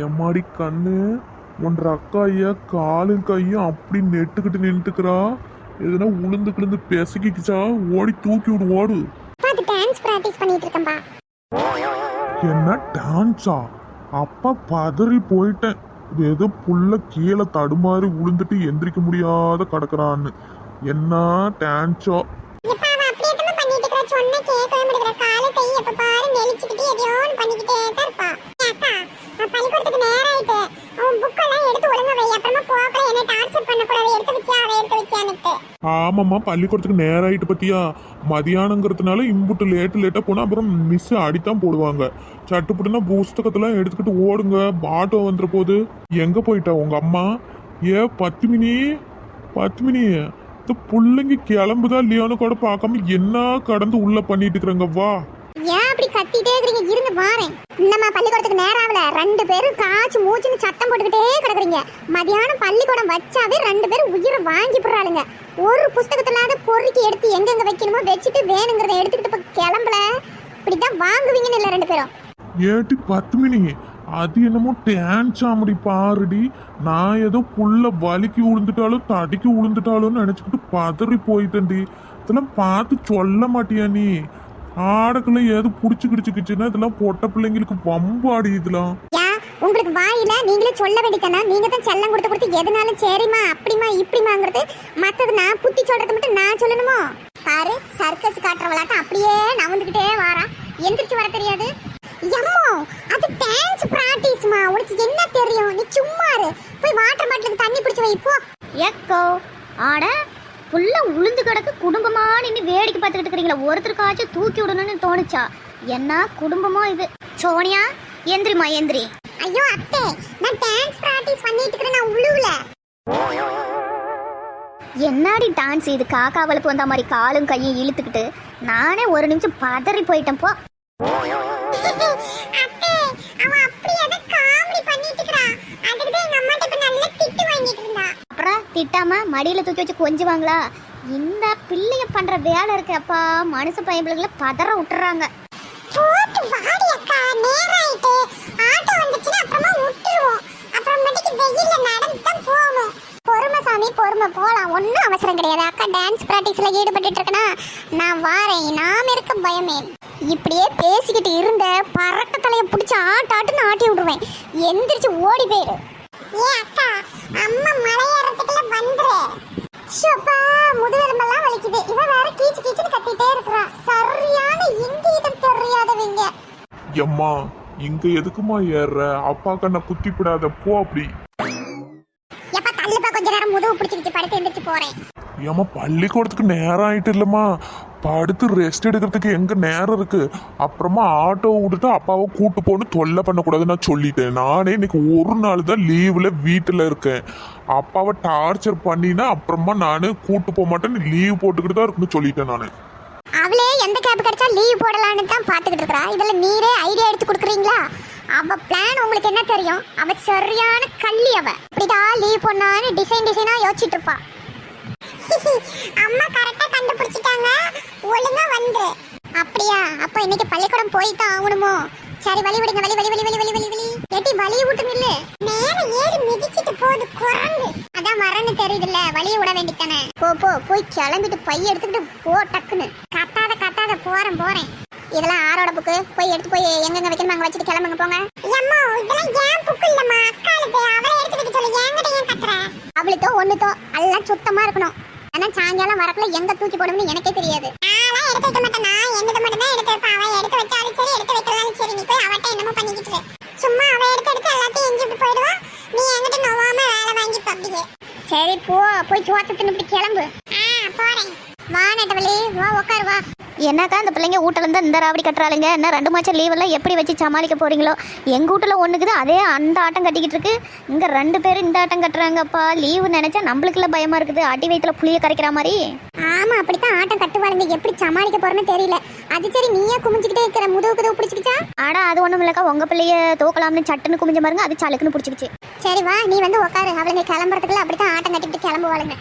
எம்மாடி கண்ணு ஒன்ற அக்காய காலும் கையும் அப்படி நெட்டுக்கிட்டு நின்றுக்கிறா. எதுனா உளுந்து கிழுந்து பெசக்கிச்சா ஓடி தூக்கி விடு ஓடு. டான்ஸ் பிராக்டீஸ் பண்ணிட்டு இருக்கேன்பா. என்ன டான்ஸா? அப்பா பதறி போயிட்டேன். ஏதோ புள்ள கீழே தடுமாறி உளுந்துட்டு எந்திரிக்க முடியாத கிடக்குறான்னு. என்ன டான்ஸோ? ஆமாம்மா, பள்ளிக்கூடத்துக்கு நேரம் ஆயிட்டு பத்தியா. மதியானங்கிறதுனால இம்புட்டு லேட்டா போனா அப்புறம் மிஸ் அடித்தான் போடுவாங்க. சட்டுப்புட்டுனா புஸ்தகத்தெல்லாம் எடுத்துக்கிட்டு ஓடுங்க, ஆட்டோ வந்துற போது. எங்க போயிட்டா உங்க அம்மா? பத்துமினி இந்த பிள்ளைங்க கிளம்புதா இல்லையான்னு கூட பார்க்காம என்ன கடந்து உள்ள பண்ணிட்டு இருக்கிறாங்க. வா. ஏன் அப்படி கத்திட்டே இருக்கீங்க? இருங்க வாரேன். இன்னமா பள்ளிக்கூடத்துக்கு நேரம் ஆகல. 2 பேரும் காய்ச்சி மூச்சுன்னு சத்தம் போட்டுக்கிட்டே கிடக்குறீங்க. மதியானம் பள்ளிக்கூடம் வச்சாவே 2 பேரும் உயிரை வாங்கி போடுறாளுங்க. ஒரு புஸ்தகத்திலாவது பொறுக்கி எடுத்து எங்கெங்க வைக்கணுமோ வச்சுட்டு வேணுங்கிறத எடுத்துக்கிட்டு கிளம்பல. இப்படிதான் வாங்குவீங்கன்னு இல்லை 2 பேரும். ஏட்டி பத்துமினி, அது என்னமோ டான்ஸ் ஆமடி பாருடி. நான் ஏதோ புள்ள வலிக்கு விழுந்துட்டாலும் தடிக்கு விழுந்துட்டாலும் நினைச்சுக்கிட்டு பதறி போயிட்டேன்டி. இதெல்லாம் பார்த்து சொல்ல மாட்டியா நீ? ஆடக்குள்ள ஏதோ புடிச்சுக்கிடுச்சுன்னா இதெல்லாம் பொட்ட பிள்ளைங்களுக்கு வம்பாடி. இதெல்லாம் உங்களுக்கு வாயில நீங்களே சொல்ல வேண்டியதானே? நீங்க தான் செல்லம் கொடுத்து எதுனாலும் சரிமா அப்படிமா இப்படிமாங்கிறது. மத்தது நான் புத்தி சொல்றது மட்டும் நான் சொல்லணுமோ? பாரு, சர்க்கஸ் காட்டுற விளையாட்டம் அப்படியே நவந்துகிட்டே வாரா. எந்திரிச்சு வர தெரியாது. எம்மோ, அது டான்ஸ் பிராக்டீஸ்மா. உனக்கு என்ன தெரியும்? நீ சும்மா இரு. போய் வாட்டர் பாட்டிலுக்கு தண்ணி பிடிச்சு வை போ. ஏக்கோ ஆட ஃபுல்லா உளுந்து கிடக்கு. குடும்பமா நின்று வேடிக்கை பார்த்துக்கிட்டு இருக்கிறீங்களா? ஒருத்தருக்காச்சும் தூக்கி விடணும்னு தோணுச்சா? என்ன குடும்பமோ இது? சோனியா எந்திரிமா எந்திரி. ஐயோ அத்தை, நான் டான்ஸ் பிராக்டீஸ் பண்ணிட்டு இருக்கேன். நான் உழுவுல. என்னடி டான்ஸ் இது? காக்கா வலுப்பு வந்த மாதிரி காலும் கையும் இழுத்துக்கிட்டு நானே ஒரு நிமிஷம் பதறி போயிட்டேன். போ. அத்தை, அவ அப்படி எதை காமெடி பண்ணிட்டு இருக்கா. அதுக்கு தான் எங்க அம்மாட்ட இப்ப நல்ல திட்டு வாங்கிட்டு இருந்தா. அப்புறம் திட்டாம மடியில தூக்கி வச்சு கொஞ்சுவாங்களா? இந்த பிள்ளைய பண்ற வேலை இருக்கு. அப்பா, மனுஷ பையன்களை பதற விட்டுறாங்க. போட்டு வாடி அக்கா, நேரம் ஆயிட்டு. ஆட்டோ வந்துச்சுன்னா அப்புறமா விட்டுருவோம். அப்புறமேட்டுக்கு வெயில்ல நடந்து தான் போகணும். பொறுமை சாமி, பொறுமை, போலாம். ஒன்றும் அவசரம் கிடையாது. அக்கா டான்ஸ் பிராக்டிஸ்ல ஈடுபட்டு இருக்கனா, நான் வாரேன். நாம இருக்க பயமே. இப்படியே பேசிக்கிட்டு இருந்த பறக்க தலையை பிடிச்சி ஆட்டாட்டுன்னு ஆட்டி விடுவேன். எந்திரிச்சு ஓடி போயிரு. ஏ அக்கா, அம்மா மலையேறதுக்குள்ள வந்துரு. ஷப்பா, முதுகெலும்பெல்லாம் வலிக்குது. இவ வேற கீச்சு கீச்சுன்னு கத்திட்டே இருக்கறா. சரியான இங்கீதம் தெரியாதவங்க. எம்மா, இங்க எதுக்குமா ஏறுற? அப்பா கண்ணை குத்தி விடாத, போ. அப்படி எப்ப தள்ளுப்பா, கொஞ்ச நேரம் முதுகு பிடிச்சிக்கிட்டு படுத்து எந்திரிச்சு போறேன். ஏமா, பள்ளிக்கூடத்துக்கு நேரம் ஆயிட்டு இல்லம்மா. படுத்து ரெஸ்ட் எடுக்கிறதுக்கு எங்க நேரம் இருக்கு? அப்புறமா ஆட்டோ விட்டுட்டு அப்பாவை கூட்டு போன்னு தொல்லை பண்ணக்கூடாதுன்னு நான் சொல்லிட்டேன். நானே இன்னைக்கு ஒரு நாள் தான் லீவ்ல வீட்டுல இருக்கேன். அப்பாவை டார்ச்சர் பண்ணினா அப்புறமா நானு கூட்டு போக மாட்டேன். லீவ் போட்டுக்கிட்டு தான் இருக்குன்னு சொல்லிட்டேன் நானு. அவளே எந்த கேப் கிடைச்சா லீவ் போடலான்னு தான் பாத்துக்கிட்டு இருக்கா. இதுல நீரே ஐடியா எடுத்து கொடுக்குறீங்களா? அவ பிளான் உங்களுக்கு என்ன தெரியும்? அவ சரியான கள்ளி. அவ இப்படிதான் லீவ் போடலான்னு டிசைனா யோசிச்சுட்டு இருப்பா. அம்மா கரெக்டா கண்டுபிடிச்சிட்டாங்க. ஒழுங்கா வந்து. அப்படியா? அப்ப இன்னைக்கு பள்ளிக்கூடம் போய்தான் ஆகணுமோ? சரி, வலி விடுங்க. வலி வலி வலி வலி வலி வலி வலி எட்டி வலி விட்டுங்க. இல்ல மேல ஏறி மிதிச்சிட்டு போகுது குரங்கு. அதான் வரன்னு தெரியுதுல்ல, வலியை விட வேண்டித்தானே. போய் கிளம்பிட்டு பைய எடுத்துக்கிட்டு போ டக்குன்னு. கத்தாத போறேன். இதெல்லாம் ஆரோட புக்கு. போய் எடுத்து போய் எங்கெங்க வைக்கணும் அங்க வச்சுட்டு கிளம்புங்க போங்க. அம்மா, இதெல்லாம் ஏன் புக்கு இல்லம்மா, அக்காளுக்கு. அவளை எடுத்து வைக்க சொல்லு. என்கிட்ட ஏன் கத்துற? அவளுக்கோ ஒண்ணுதோ எல்லாம் சுத்தமா இருக்கணும். ஆனா சாயங்காலம் வரக்குள்ள எங்க தூக்கி போடும்னு எனக்கே தெரியாது. நான் எடுத்து வைக்க மாட்டேன். நான் என்னது மட்டும் தான் எடுத்து வைப்பேன். அவ எடுத்து வச்சாலும் சரி, எடுத்து வைக்கலாலும் சரி. நீ போய் அவட்ட என்னமோ பண்ணிக்கிட்டு சும்மா அவ எடுத்து எல்லாத்தையும் எஞ்சிட்டு போயிடுவா. நீ என்கிட்ட நோவாம வேலை வாங்கி அப்படியே. சரி, போய் சோத்து தின்னு கிளம்பு. போறேன். வா நெட்டவலி, வா உட்காரு வா. என்னக்கா இந்த பிள்ளைங்க வீட்டில் இருந்து இந்த ராவடி கட்டுறாளுங்க? என்ன 2 மாதம் லீவெல்லாம் எப்படி வச்சு சமாளிக்க போறீங்களோ? எங்கள் வீட்டில் ஒன்றுக்குது, அதே அந்த ஆட்டம் கட்டிக்கிட்டு இருக்கு. இங்கே 2 பேரும் இந்த ஆட்டம் கட்டுறாங்கப்பா. லீவு நினைச்சா நம்மளுக்குள்ள பயமா இருக்குது. அடி வயிற்றுல புளிய கரைக்கிற மாதிரி. ஆமா, அப்படித்தான் ஆட்டம் கட்டுவாளுங்க. எப்படி சமாளிக்க போறேன்னு தெரியல. அது சரி, நீயே குமிஞ்சுக்கிட்டே இருக்கிற. முதுகு பிடிச்சிக்கிச்சா? ஆடா, அது ஒன்றும் இல்லைக்கா. உங்கள் பிள்ளைய தூக்கலாம்னு சட்டுன்னு குமிஞ்ச பாருங்க, அது சலுக்குன்னு பிடிச்சிக்கிச்சு. சரி வா, நீ வந்து உட்காரு. அவளுங்க கிளம்புறதுக்குள்ள அப்படித்தான் ஆட்டம் கட்டிக்கிட்டு கிளம்புவாளுங்க.